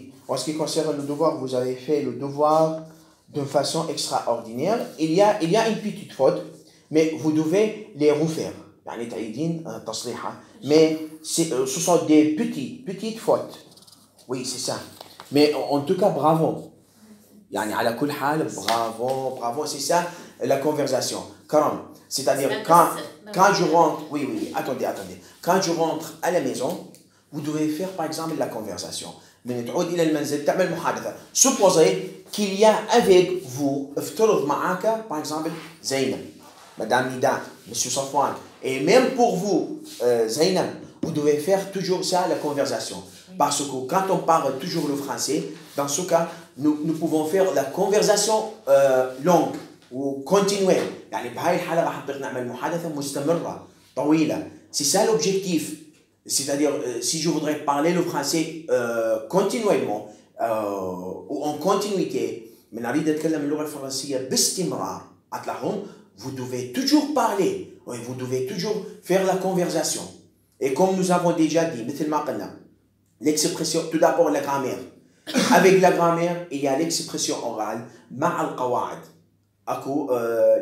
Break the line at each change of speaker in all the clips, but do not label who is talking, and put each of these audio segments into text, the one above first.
En ce qui concerne le devoir, vous avez fait le devoir d'une façon extraordinaire. Il y a une petite faute, mais vous devez les refaire. يعني تعيدين تصليحها. Mais ce sont des petites fautes. Oui, c'est ça. Mais en tout cas, bravo. يعني على كل حال, bravo, c'est ça la conversation. Karam, c'est-à-dire quand je rentre, oui, attendez. Quand je rentre à la maison, vous devez faire par exemple la conversation. من تعود إلى المنزل تعمل محادثة. Supposez qu'il y a avec vous, افترض معك par exemple Zainab, Madame Nida, Monsieur Safwan, et même pour vous, Zainab, vous devez faire toujours ça, la conversation. Parce que quand on parle toujours le français, dans ce cas, nous pouvons faire la conversation longue ou continuer. يعني بهاي الحالة راح نقدر نعمل محادثة مستمرة طويلة. C'est ça l'objectif. C'est-à-dire, si je voudrais parler le français continuellement ou en continuité, من أريد أتكلم اللغة الفرنسية باستمرار، هتلاحظون vous devez toujours parler, vous devez toujours faire la conversation. Et comme nous avons déjà dit, مثل ما قلنا, l'expression, tout d'abord la grammaire. Avec la grammaire, il y a l'expression orale مع القواعد.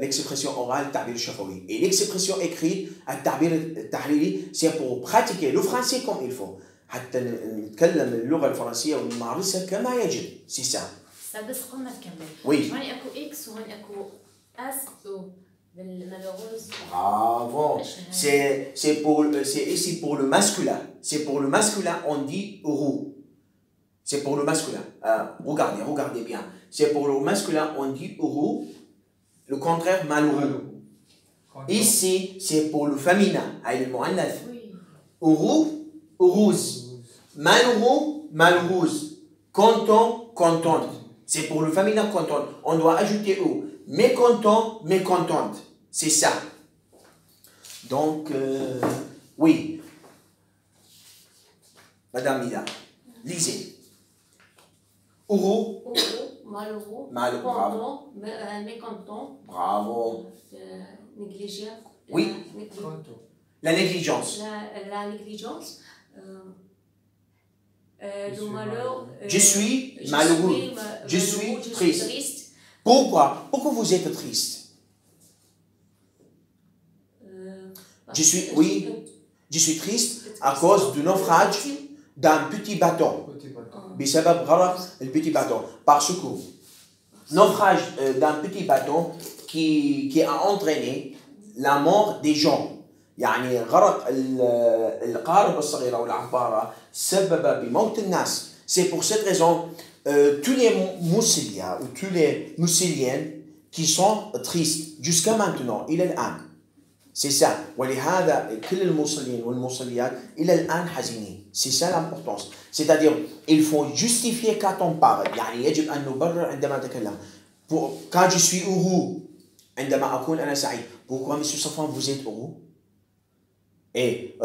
L'expression orale التعبير الشفوي. Et l'expression écrite التعبير التحريري, c'est pour pratiquer le français comme il faut. حتى نتكلم اللغة الفرنسية ونمارسها كما يجب. C'est ça.
بس قلنا تكمل.
Oui.
هون اكو اكس وهون اكو اس بالمالوغوز.
Bravo. C'est ici pour le masculin. C'est pour le masculin, on dit heureux. C'est pour le masculin. Regardez bien. C'est pour le masculin, on dit heureux. Le contraire, malheureux. Ici, c'est pour le féminin. Heureux, heureuse. Malheureux, malheureuse. Content, contente. C'est pour le féminin, contente. On doit ajouter ou. Mécontent, mécontente. C'est ça. Donc, oui. Madame Nida, lisez. Heureux.
Malheureux.
Bravo.
Mécontent.
Bravo.
Négligé.
Oui. La négligence.
La négligence. Le malheur.
Je suis malheureux. Je suis triste. Pourquoi vous êtes triste? Je suis triste à cause du naufrage d'un petit bateau. بسبب غرق البيتي باteau. Parce que naufrage d'un petit bateau qui a entraîné la mort des gens. يعني غرق القارب الصغيرة والعبارة سبب بموت الناس. C'est pour cette raison tous les musulmans ou tous les musulmans qui sont tristes jusqu'à maintenant إلى الآن. C'est ça. ولهذا كل المصلين والمصليات إلى الآن حزينين. C'est ça l'importance. C'est-à-dire, il faut justifier quand on parle. يعني يجب أن نبرر عندما نتكلم. Quand je suis heureux, عندما أكون أنا سعيد. Pourquoi, Monsieur Safwan, vous êtes heureux? Et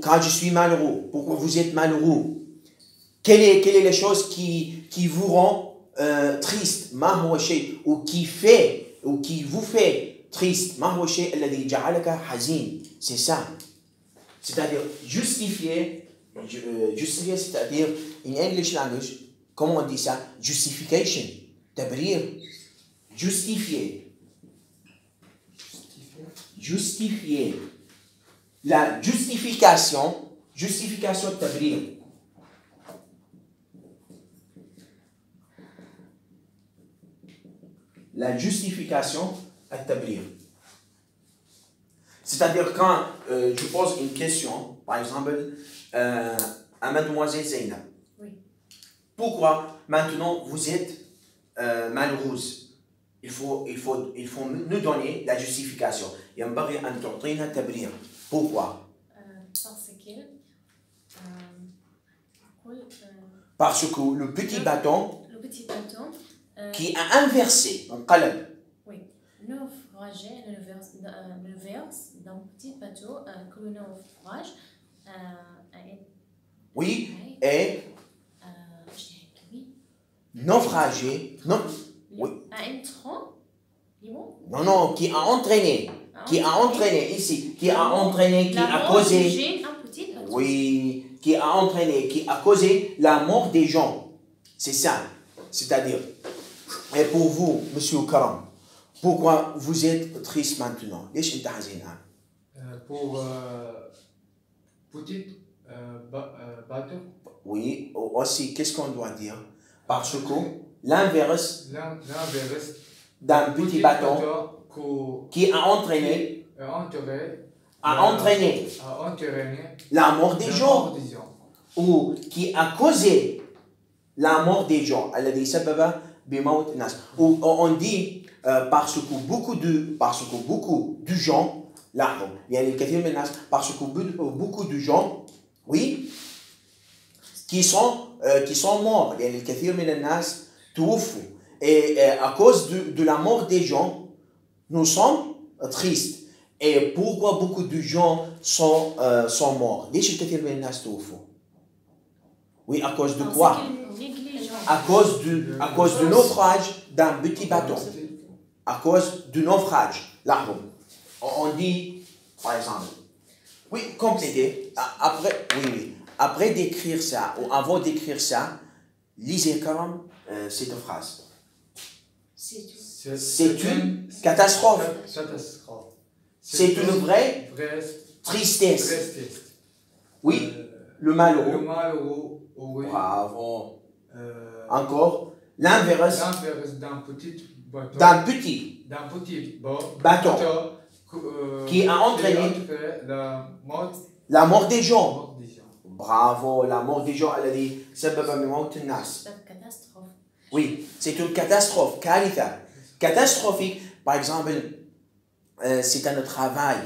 quand je suis malheureux, pourquoi vous êtes malheureux? Quelle est la chose qui vous rend triste? ما هو شيء ou qui vous fait triste. ما هو الشيء الذي جعلك حزين. C'est ça. C'est-à-dire justifier, c'est-à-dire in English language, comment on dit ça? Justification. تبرير. Justifier. La justification تبرير. La justification التبرير. C'est-à-dire quand je pose une question, par exemple, à mademoiselle Zainab.
Oui.
Pourquoi maintenant vous êtes malheureuse? Il faut nous donner la justification. ينبغي أن تعطينا تبرير. Pourquoi? Parce que le petit bâton qui a inversé, انقلب.
Oui. Naufrager, le verse d'un petit bateau que le naufrage.
Oui, et naufragé. Non. Oui. Non, qui a entraîné. Qui a entraîné ici. Qui a entraîné, qui a causé. Oui, qui a entraîné, qui a causé la mort des gens. C'est ça. C'est-à-dire, et pour vous, monsieur Karam, pourquoi vous êtes triste maintenant? ليش أنت حزين الآن؟
Pour petit bateau.
Oui, aussi, qu'est-ce qu'on doit dire? Parce que l'inverse
L'inverse
d'un petit bateau qui a entraîné la mort des gens, ou qui a causé la mort des gens. الذي سبب بموت الناس. Ou on dit parce que beaucoup de gens, là, il y a الكثير من الناس, parce que beaucoup de gens, oui, qui sont morts. Il y a الكثير من الناس توفوا. Et à cause de la mort des gens, nous sommes tristes. Et pourquoi beaucoup de gens sont morts? ليش الكثير من الناس توفوا? Oui, à cause de quoi? À cause du naufrage d'un petit bateau. À cause du naufrage. Là, on dit, par exemple, oui, compléter. Après d'écrire ça, ou avant d'écrire ça, lisez Karam cette phrase. C'est une catastrophe. C'est une vraie tristesse. Oui, le malheureux. Bravo. Encore, l'inverse d'un petit bateau qui a entraîné la mort des gens. Bravo, la mort des gens. Oui, c'est une catastrophe. Catastrophique, par exemple, c'est un travail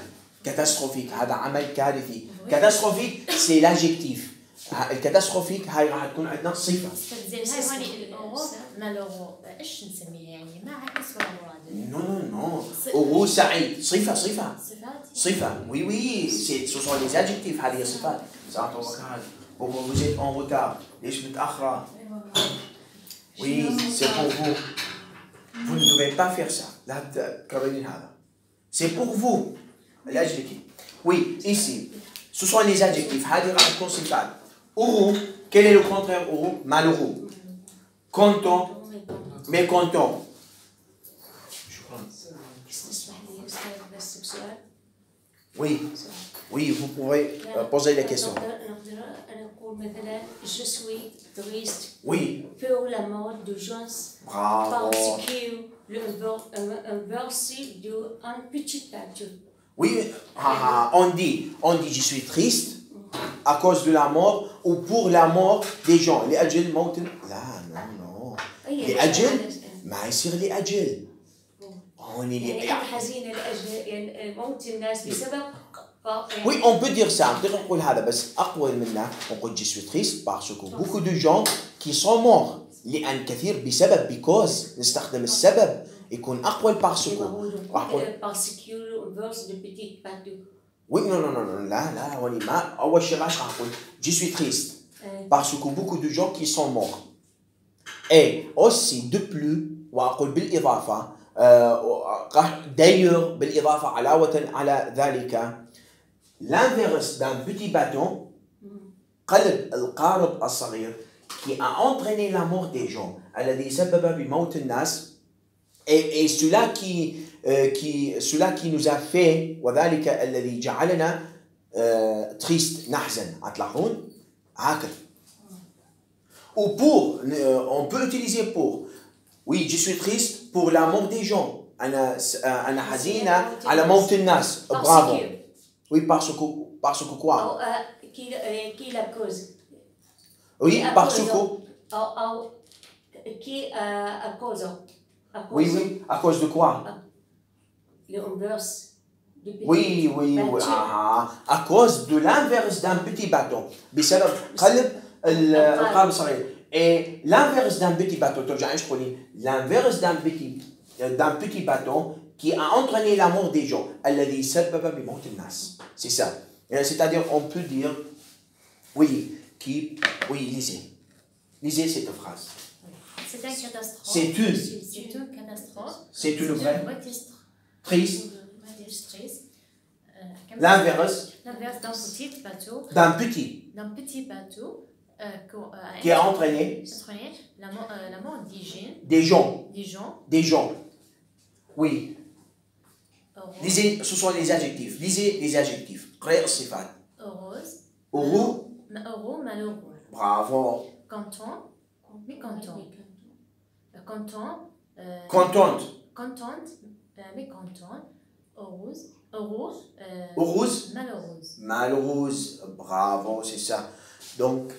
catastrophique. Catastrophique, c'est l'adjectif. الكاتاستروفيك هاي راح تكون عندنا صفة.
زين هاي مالورو ايش نسميها يعني ما عاد نسوى مراد.
نو هو سعيد صفة. Oui, ce sont les adjectifs هذه صفات. Vous êtes en retard. ليش متأخرة؟ Oui, c'est pour vous. Vous ne devez pas faire ça. لا تكررين هذا. C'est pour vous. L'adjectif. Oui, ici. Ce sont les adjectifs. هذه راح تكون صفات. Heureux, quel est le contraire heureux? Malheureux. Content, mécontent. Oui, vous pouvez poser la question.
Je suis triste
Oui.
pour la mort de gens.
Bravo.
Parce que un verset d'un petit bateau.
Oui, on dit, je suis triste à cause de la mort ou pour la mort des gens. لأجل موت. لا non. لأجل ما يصير لأجل.
يعني أنت حزينة لأجل موت الناس بسبب.
Oui, on peut dire ça. نقدر نقول هذا بس أقوى منه. On peut je suis triste parce que beaucoup de gens qui sont morts. لأن كثير بسبب because نستخدم السبب يكون أقوى parce que.
Parce que le verset de petit bateau.
Oui, non, là, on y va. Je suis triste parce que beaucoup de gens qui sont morts. Et aussi, de plus, d'ailleurs, على ذلك, l'inverse d'un petit bâton, قلب القارب الصغير, qui a entraîné la mort des gens, الذي سبب بموت الناس, et cela qui nous a fait وذلك الذي جعلنا triste نحزن هتلاحظون هكذا. Ou pour, on peut utiliser pour. Oui, je suis triste pour la mort des gens. أنا حزينة على موت الناس. Bravo. Oui, parce que quoi?
Qui la cause?
Oui, parce que.
Qui à cause?
Oui, à cause de quoi?
L'inverse.
Oui. À cause de l'inverse d'un petit bâton. بسبب قلب القارب الصغير. Et l'inverse d'un petit bateau, l'inverse d'un petit bateau qui a entraîné la mort des gens. الذي سبب بموت الناس. C'est ça. C'est-à-dire, on peut dire, oui, lisez cette phrase.
C'est une catastrophe.
C'est une
catastrophe.
C'est une vraie.
Triste.
L'inverse
d'un petit bateau.
D'un petit
bateau
qui a entraîné
la mort
des gens.
des gens.
Des gens. Oui.
Heureux,
Lisez, ce sont les adjectifs. Lisez les adjectifs. قراء الصفات.
heureuse,
Heureux.
heureux, malheureux.
Bravo.
Content, mécontent. Content,
Contente.
contente, mécontent. Heureuse, heureux,
Heureuse.
malheureuse.
Malheureuse. Bravo, c'est ça. Donc,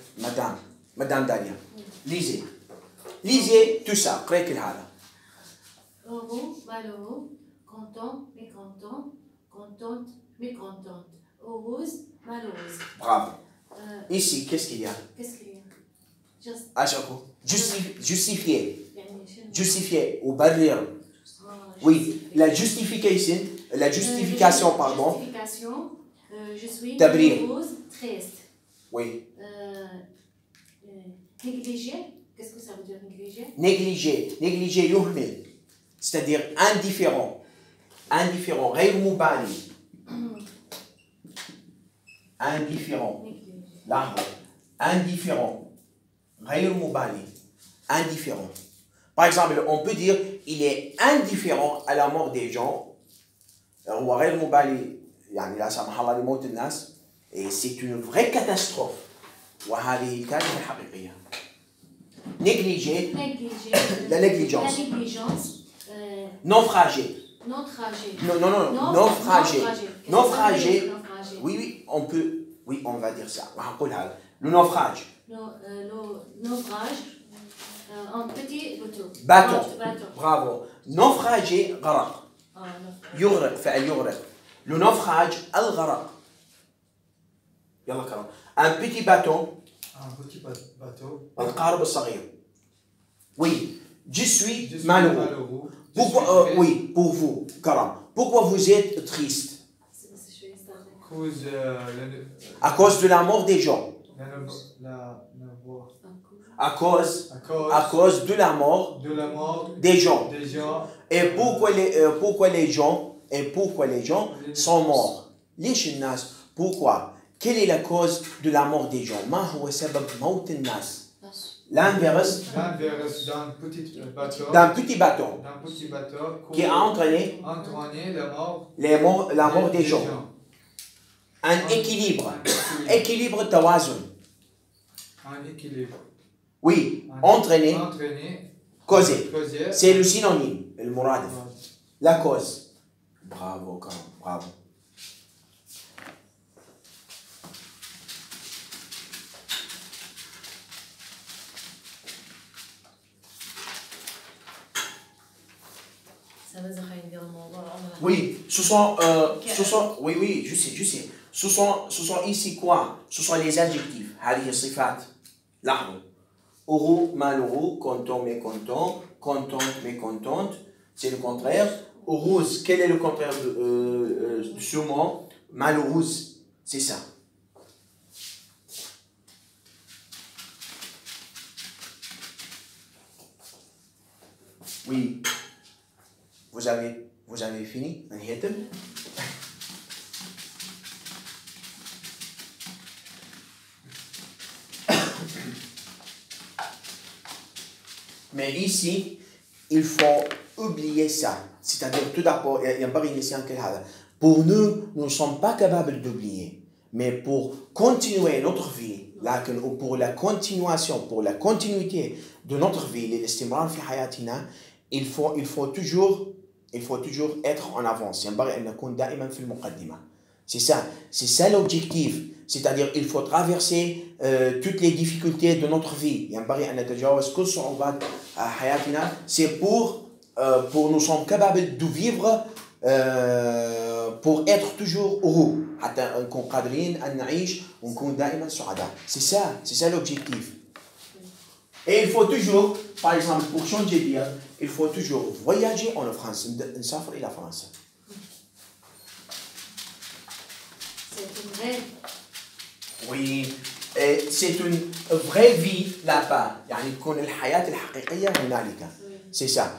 Madame Dalia, lisez. Lisez tout ça. قراء كل هذا.
Heureux, malheureux, content, mécontent, contente, mécontente, heureuse, malheureuse.
Bravo.
Qu'est-ce
Ici, qu'est-ce qu'il y a?
qu'il y a? Just,
Justifier.
يعني شنو؟
Justifier. وبرر. Oui,
justification.
la justification, pardon.
Justification. Je suis
Tabrir.
heureuse, triste.
Oui.
Négliger. Qu'est-ce que ça veut dire négliger?
Négliger يهمل. C'est-à-dire indifférent. Indifférent. غير مبالي. Indifférent.
Négliger.
لحظة. Indifférent. غير مبالي. Indifférent. Par exemple, on peut dire il est indifférent à la mort des gens. هو غير مبالي يعني لا سمح الله لموت الناس. Et c'est une vraie catastrophe. وهذه الكارثة الحقيقية. Négliger.
Négliger.
La négligence.
La négligence.
Naufrager.
Naufrager.
Non, naufrager. Naufrager.
Naufrager.
Oui, on peut. Oui, on va dire ça. Le naufrage.
Naufrage. En petit bateau.
Bateau. Bravo. Naufrager, غرق.
Naufrage.
يغرق فعل يغرق. Le naufrage, الغرق. يلا كرام. Un petit bateau.
Un petit bateau.
القارب الصغير. Oui, je suis
Je suis
malheureux.
malheureux.
Pourquoi, oui, pour vous, Karam. Pourquoi vous êtes triste?
Cause,
À cause de la mort des gens. À cause de la mort
de la mort
des gens.
des gens.
Et pourquoi les gens sont morts? ليش الناس? Pourquoi? Quelle est la cause de la mort des gens? ما هو سبب موت الناس? L'inverse
D'un petit bateau.
d'un petit bateau
D'un petit bateau
qui a entraîné
la mort
des gens. Un équilibre. Équilibre توازن.
Un équilibre.
Oui, entraîner, causer.
Causer.
C'est le synonyme, le muradif. La cause. Bravo, Karam, bravo. Oui, ce sont, oui, je sais. Ce sont ici quoi? Ce sont les adjectifs. هذه الصفات. لاحظوا. Heureux, malheureux, content, mécontent, contente, mécontente. C'est le contraire. Heureuse, quel est le contraire de ce mot? Malheureuse, c'est ça. Oui. Vous avez fini? Mais ici, il faut oublier ça. C'est-à-dire, tout d'abord, pour nous ne sommes pas capables d'oublier. Mais pour continuer notre vie, pour la continuation, pour la continuité de notre vie, il faut toujours être en avance. C'est ça l'objectif. C'est-à-dire il faut traverser toutes les difficultés de notre vie. C'est pour nous sommes capables de vivre pour être toujours heureux. C'est ça l'objectif. Et il faut toujours, par exemple, pour changer de dire, il faut toujours voyager en France, نسافر إلى فرنسا.
C'est une vraie.
Oui, c'est une vraie vie là-bas. يعني تكون الحياة الحقيقية هنالك. C'est ça.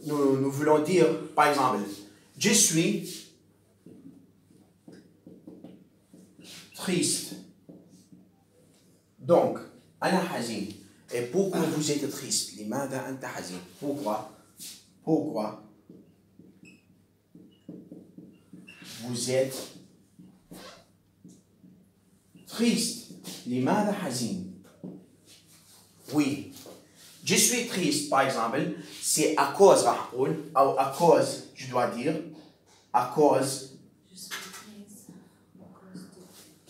Nous voulons dire, par exemple, je suis triste. Donc, أنا حزين. Et pourquoi vous êtes triste? لماذا أنت حزين? Pourquoi? Pourquoi vous êtes triste? لماذا حزين? Oui. Je suis triste, par exemple, c'est à cause, راح أقول, ou à cause, je dois dire, à cause,
Je suis triste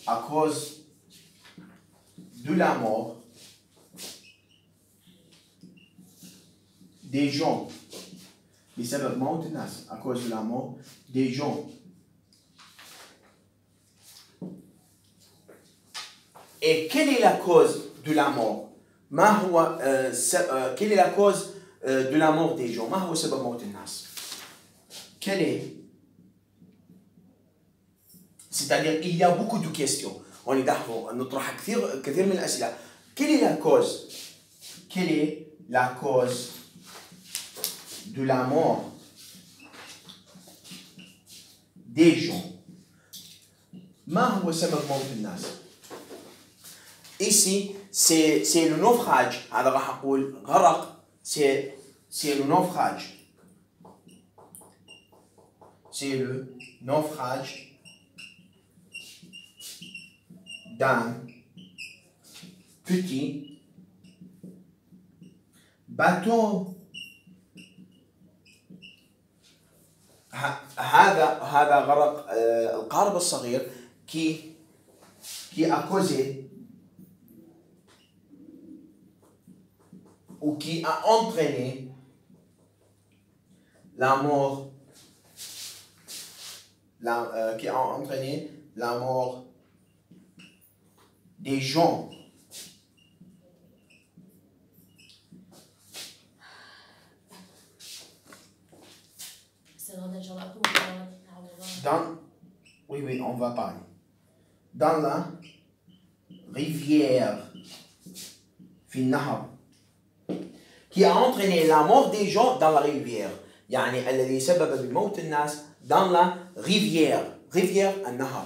à cause de la mort des gens. بسبب موت الناس. À cause de la mort des gens. Et quelle est la cause de la mort? Quelle est la cause de la mort des gens? ما هو سبب موت الناس? Quelle est? C'est-à-dire, il y a beaucoup de questions. On est d'accord, نطرح كثير من الأسئلة. Quelle est la cause? Quelle est la cause de la mort des gens? ما هو سبب موت الناس? Ici, c'est le naufrage. هذا راح أقول غرق. C'est le naufrage. C'est le naufrage d'un petit bateau. هذا غرق القارب الصغير qui a causé ou qui a entraîné la mort, qui a entraîné la mort des gens. Oui, on va parler. Dans la rivière, qui a entraîné la mort des gens dans la rivière. يعني الذي سبب بموت الناس dans la rivière. Rivière, النهر.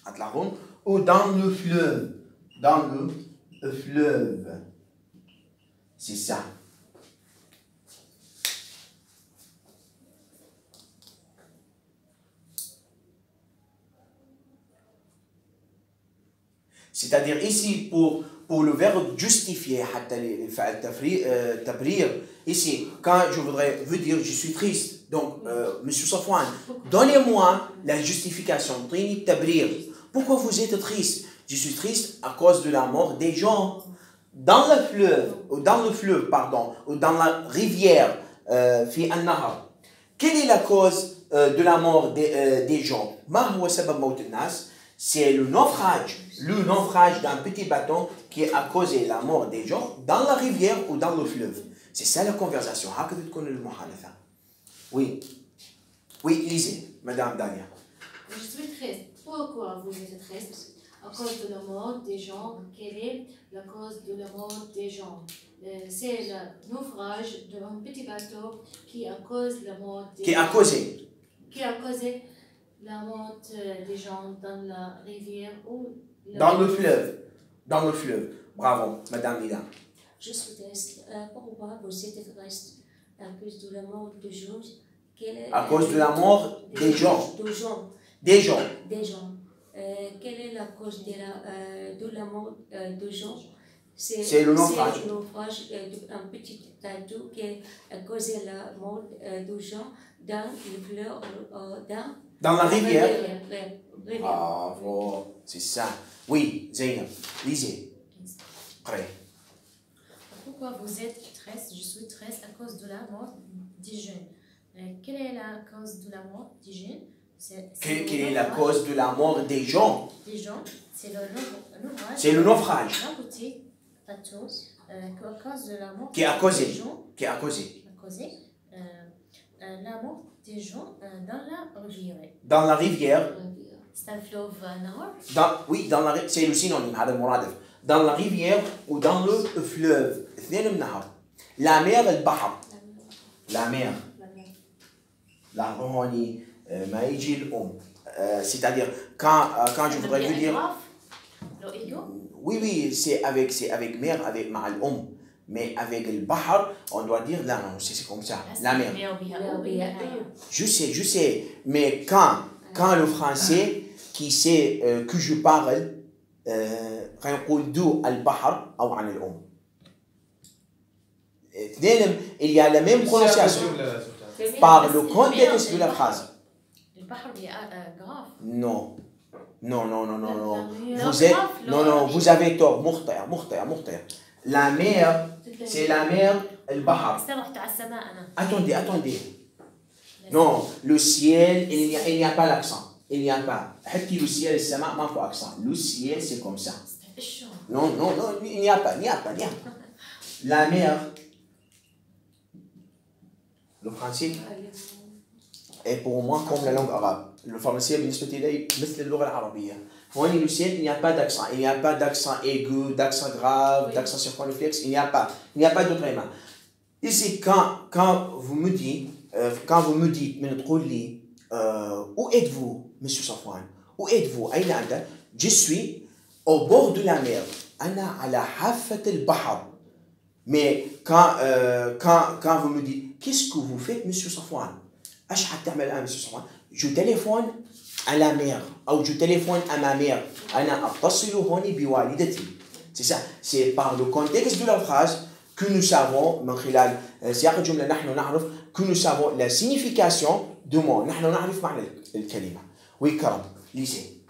هتلاحظون. Ou dans le fleuve. Dans le fleuve. C'est ça. C'est-à-dire ici pour le verbe justifier حتى الفعل تبرير ici quand je voudrais vous dire je suis triste donc monsieur Safwan donnez-moi la justification اعطيني التبرير. Pourquoi vous êtes triste? Je suis triste à cause de la mort des gens dans le fleuve ou dans la rivière في النهر. Quelle est la cause de la mort des gens? ما هو سبب موت الناس? C'est le naufrage d'un petit bateau qui a causé la mort des gens dans la rivière ou dans le fleuve. C'est ça la conversation. هكذا تكون المحادثة. Oui. Oui, lisez, Madame Dania.
Je suis triste. Pourquoi vous êtes triste? À cause de la mort des gens. Quelle est la cause de la mort des gens? C'est le naufrage d'un petit bateau qui a causé la mort des gens. Qui a causé la mort des gens dans la rivière ou
dans le fleuve. Dans le fleuve. Bravo, Madame Lila.
Je suis triste. Pourquoi vous êtes triste? À cause de la mort des gens.
À cause de la mort des gens. Des gens.
Quelle est la cause de la mort des gens?
C'est le naufrage.
C'est le naufrage d'un petit bateau qui a causé la mort des gens dans le fleuve,
dans la rivière.
Bravo,
c'est ça. Oui, Zainab, lisez. Prêt.
Pourquoi vous êtes triste? Je suis triste à cause de la mort des jeunes. Quelle est la cause de la mort des jeunes?
Quelle est la cause de la mort des gens?
Des gens, c'est le naufrage.
C'est le naufrage.
Un petit bateau à cause de la mort
qui a causé.
Des gens.
Qui a causé.
La mort des gens dans la rivière.
Dans la rivière.
C'est un fleuve nord.
Oui, c'est le synonyme, هذا المرادف. Dans la rivière ou dans le fleuve. اثنين من نهر. La mer, البحر. La mer. La هوني ما يجي الأم. C'est-à-dire quand je voudrais vous dire. Oui, oui, c'est avec mer, avec ma'al mais avec le bahar, on doit dire là, non, c'est comme ça, la mer. Je sais, mais quand le français qui sait que je parle, غنقول دو البحر أو عن الأم. Il y a la même prononciation par le contexte de la phrase.
البحر grave.
Non. Vous avez tort. مخطئ. La mer, c'est la mer, البحر. Attendez. Non, le ciel, il n'y a pas l'accent. Il n'y a pas. حتى le ciel, السماء ما فيه accent. Le ciel, c'est comme ça. Non, il n'y a pas. La mer, le français est pour moi comme la langue arabe. Le français, بالنسبة لي مثل اللغة العربية. هون le ciel, il n'y a pas d'accent. Il n'y a pas d'accent aigu, d'accent grave, d'accent circonflexe. Il n'y a pas d'autre élément. Ici, quand vous me dites, من تقول لي où êtes-vous, monsieur Safwan? Où êtes-vous? أين أنت? Je suis au bord de la mer. أنا على حافة البحر. Mais quand vous me dites, qu'est-ce que vous faites, monsieur Safwan? ايش حتعمل الان monsieur Safwan? Je téléphone à la mère ou je téléphone à ma mère. أنا أتصل هون بوالدتي. C'est ça. C'est par le contexte de la phrase que nous savons من خلال سياق الجملة نحن نعرف que nous savons la signification de mot. نحن نعرف معنى الكلمة. Oui, Karam, lisez.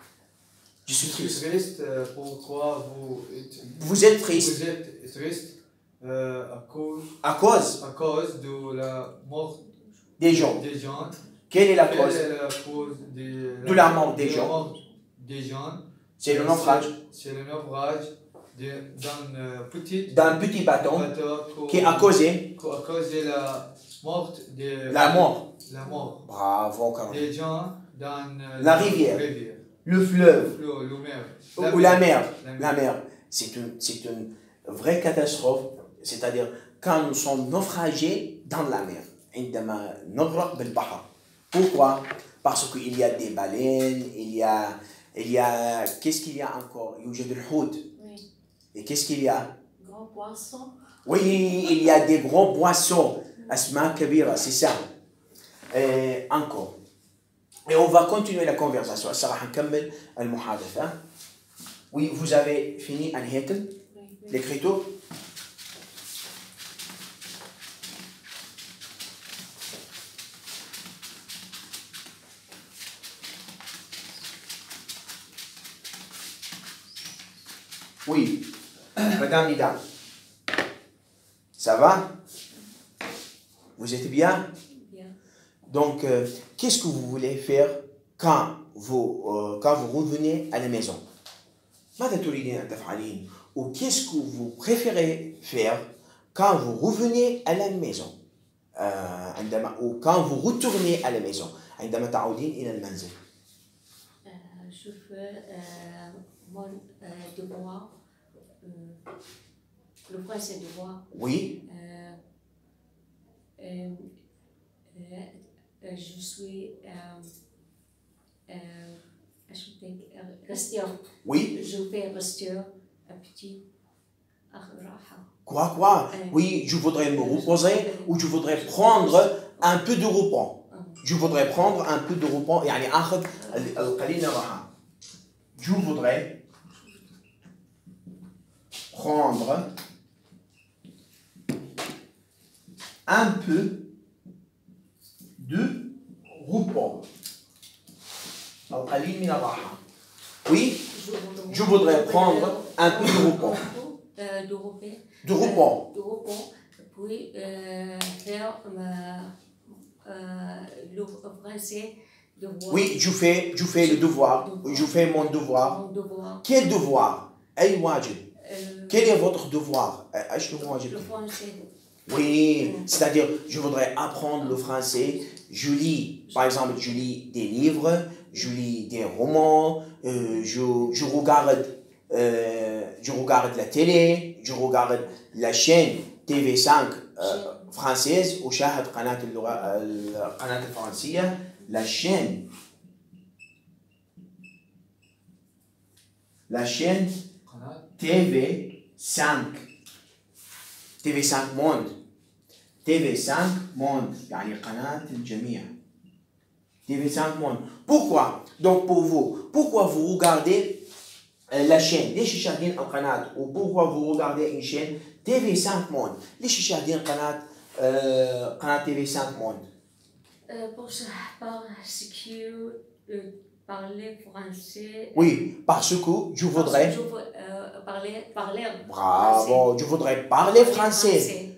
Je suis triste.
Pourquoi
vous êtes triste?
Vous êtes triste
à cause
de la mort
des gens. Quelle est la cause de la mort des gens? C'est le naufrage. D'un petit bâton qui a causé la mort. Bravo, Karam.
Des gens dans
la rivière, le fleuve, ou la mer. C'est une vraie catastrophe. C'est-à-dire quand nous sommes naufragés dans la mer. عندما نغرق بالبحر. Pourquoi? Parce qu'il y a des baleines, il y a qu'est-ce qu'il y a encore? يوجد الحوت. Et qu'est-ce qu'il y a?
Grands poissons.
Oui, il y a des gros poissons. أسماك كبيرة, c'est ça. Encore. Et on va continuer la conversation. الصراحة نكمل المحادثة. Oui, vous avez fini أنهيتم l'écriture? Oui, Madame Nida, ça va? Vous êtes bien?
Bien.
Donc, qu'est-ce que vous voulez faire quand vous revenez à la maison? ماذا تريدين أن تفعلين? Ou qu'est-ce que vous préférez faire quand vous revenez à la maison? Ou quand vous retournez à la maison? عندما تعودين إلى المنزل.
Je fais mon devoir, le français devoir.
Oui.
Je suis resteur.
Oui.
Je fais resteur un petit.
Quoi? Oui, je voudrais me reposer ou je voudrais prendre un peu de repos. Je voudrais prendre un peu de repos. يعني آخذ القليل من الراحة. Je voudrais prendre un peu de repos. القليل من الراحة. Oui, je voudrais prendre un peu de repos. De repos.
Puis faire le français devoir.
Oui, je fais le devoir. Je fais mon devoir. Quel devoir? أي واجب? Quel est votre devoir?
Le français.
Oui, c'est-à-dire, je voudrais apprendre le français. Je lis, par exemple, je lis des livres, je lis des romans, je regarde la télé, je regarde la chaîne TV5 française, وشاهد القناة الفرنسية, la chaîne TV5 TV5 Monde TV5 Monde يعني قناة الجميع TV5 Monde. Pourquoi? Donc pour vous, pourquoi vous regardez la chaîne ليش تشاهدين القناة ou pourquoi vous regardez une chaîne TV5 Monde؟ ليش تشاهدين قناة TV5 Monde؟
Parce que parler français.
Oui, parce que je voudrais.
Je veux parler.
Bravo, je voudrais parler français.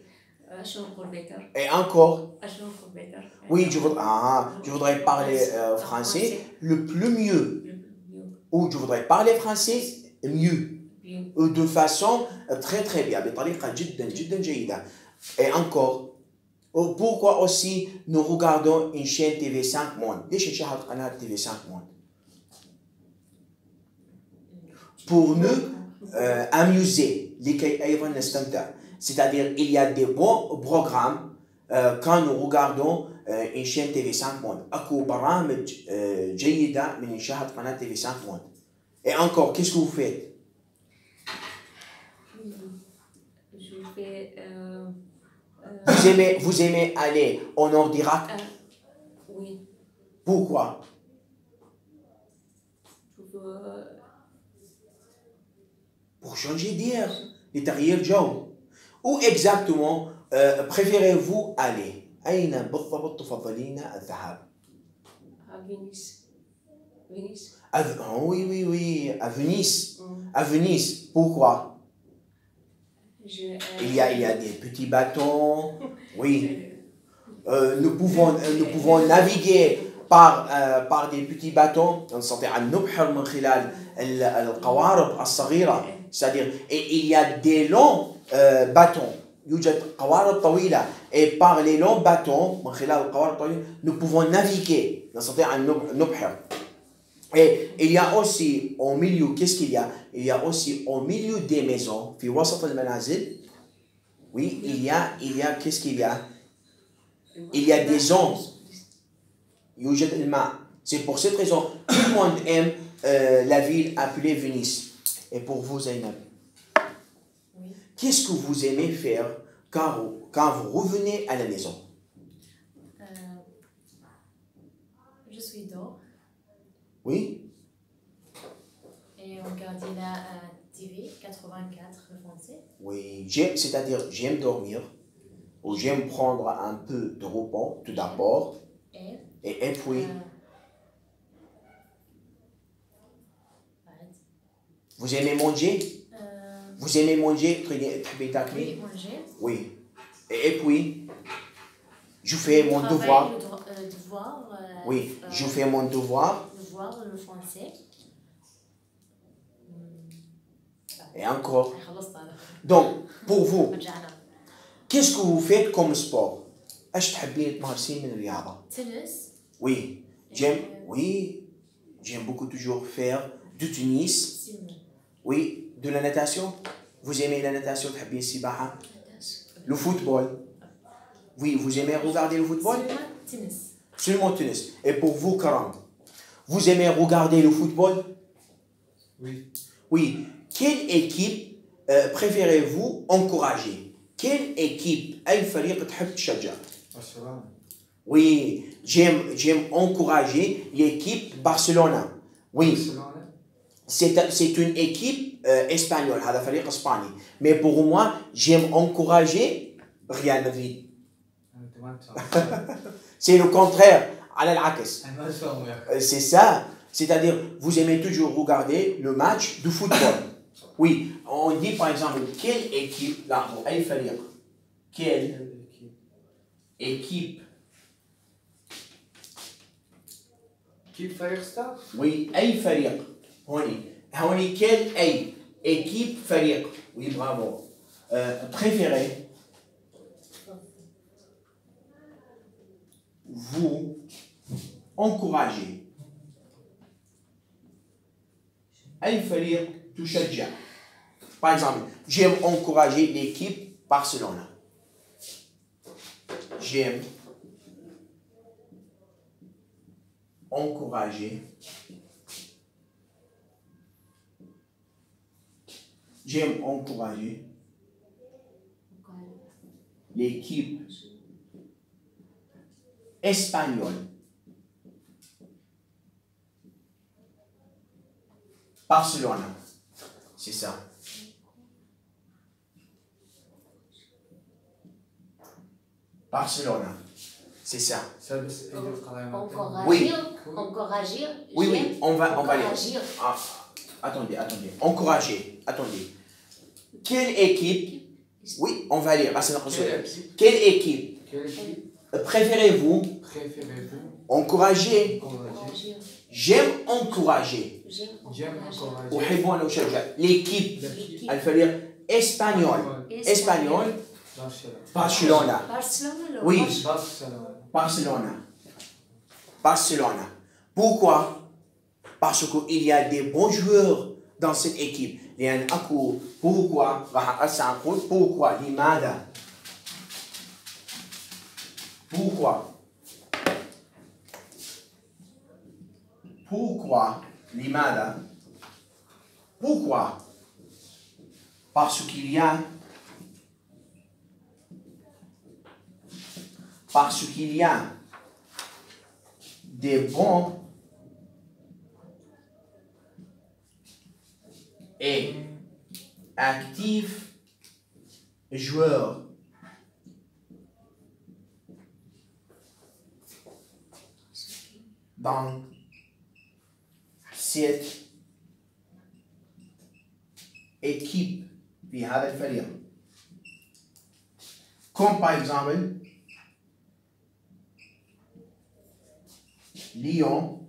Et encore. Oui, je voudrais parler français le plus mieux. Ou je voudrais parler français mieux. De façon très très bien. بطريقة جدا جدا جيدة. Et encore. Pourquoi aussi nous regardons une chaîne TV5 Monde? ليش نشاهد قناة TV5 Monde? Pour nous amuser, لكي أيضا نستمتع. C'est-à-dire il y a des bons programmes quand nous regardons une chaîne TV5 Monde. أكو برامج جيدة من نشاهد قناة TV5 Monde. Et encore, qu'est-ce que vous faites?
Je fais.
Vous aimez aller en hors direct?
Oui.
Pourquoi? Pour changer d'air, لتغيير جو. Où exactement préférez-vous aller? أين بالضبط تفضلين الذهاب؟
À Venise. Venise.
Oui, à Venise. À Venise, pourquoi? Il y a des petits bâtons. Oui. Nous pouvons naviguer par des petits bâtons. نستطيع أن نبحر من خلال القوارب الصغيرة. C'est-à-dire, et il y a des longs bâtons. يوجد قوارب طويلة. Et par les longs bâtons, من خلال القوارب الطويلة, nous pouvون naviguer. نستطيع أن نبحر. Et il y a aussi au milieu, qu'est-ce qu'il y a? Il y a aussi au milieu des maisons, في وسط المنازل. Oui, il y a, qu'est-ce qu'il y a? Il y a des ondes. يوجد الماء. C'est pour cette raison tout le monde aime la ville appelée Venise. Et pour vous, Zainab, qu'est-ce que vous aimez faire quand vous revenez à la maison?
Je suis dehors.
Oui.
Et on regarde la TV 84 français.
Oui, c'est-à-dire j'aime dormir ou j'aime prendre un peu de repos tout d'abord. Et puis, vous aimez manger? Vous aimez manger?
Oui, manger.
Oui. Et puis, je fais mon devoir. Oui, je fais mon devoir.
Devoir, le français.
Et encore. Donc, pour vous, qu'est-ce que vous faites comme sport? ايش تحبين تمارسين من الرياضة؟
Tennis.
Oui, j'aime beaucoup toujours faire du tennis. Oui, de la natation. Vous aimez la natation, تحبين السباحة? Le football. Oui, vous aimez regarder le football?
Tennis.
Seulement tennis. Et pour vous, Karam, vous aimez regarder le football?
Oui.
Oui. Quelle équipe préférez-vous encourager? Quelle équipe أي فريق تحب تشجع؟
Barcelone.
Oui, j'aime encourager l'équipe Barcelone. Oui,
Barcelone.
c'est une équipe espagnole, هذا فريق إسباني. Mais pour moi, j'aime encourager Real Madrid. C'est le contraire, على العكس. C'est ça. C'est-à-dire, vous aimez toujours regarder le match de football. Oui, on dit par exemple, quelle équipe, là, أي فريق, quelle équipe,
كيف فريق ستار؟
oui, أي فريق, هوني quelle équipe فريق, oui, bravo, préféré, vous encouragez, أي فريق تشجع. Par exemple, j'aime encourager l'équipe Barcelone. J'aime encourager j'aime encourager l'équipe espagnole. Barcelone. C'est ça. Barcelone. C'est ça. Oui.
Encourager.
Oui, oui, on va lire.
Encourager.
Ah, attendez. Encourager. Attendez. Quelle équipe? Oui, on va lire. Quelle équipe préférez-vous encourager? J'aime encourager. أحب أن أشجع l'équipe الفريق espagnol. Barcelone. Oui. Barcelone. Pourquoi? Parce qu'il y a des bons joueurs dans cette équipe. Pourquoi? Pourquoi? لماذا? Pourquoi? Pourquoi? لماذا? Pourquoi? Parce qu'il y a des bons et actifs joueurs. Dans cette équipe في هذا الفريق. Comme par exemple Lyon,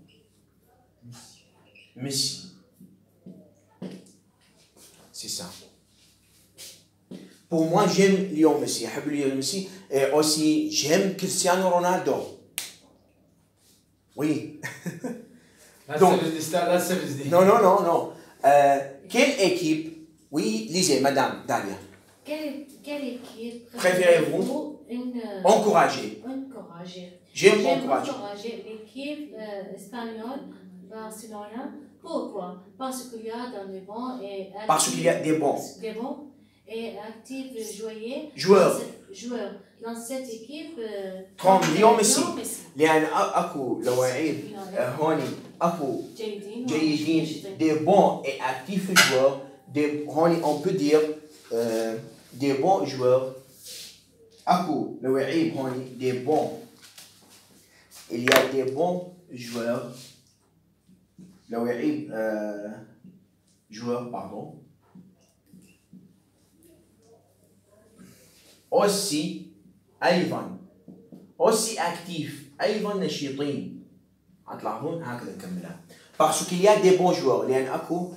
Messi. C'est ça. Pour moi, j'aime Lyon Messi. أحب Lyon Messi. Et aussi, j'aime Cristiano Ronaldo. Oui. Donc, non. Quelle équipe? Oui, lisez, Madame Dalia.
Quelle équipe
préférez-vous encourager? J'aime
encourager l'équipe espagnole Barcelone. Pourquoi? Parce qu'il y a dans les bons et
parce qu'il y a des bons
et actifs
joueurs
dans cette équipe.
comme Lyon Messi. لأن أكو لواعيب هوني أكو جيدين des bons et actifs joueurs. هوني on peut dire des bons joueurs. أكو لواعيب هوني des bons. Il y a des bons joueurs. لواعيب joueurs pardon. aussi actifs أيضا نشيطين. هتلاحظون هكذا نكملها. Parce qu'il y a des bons joueurs. لأن أكو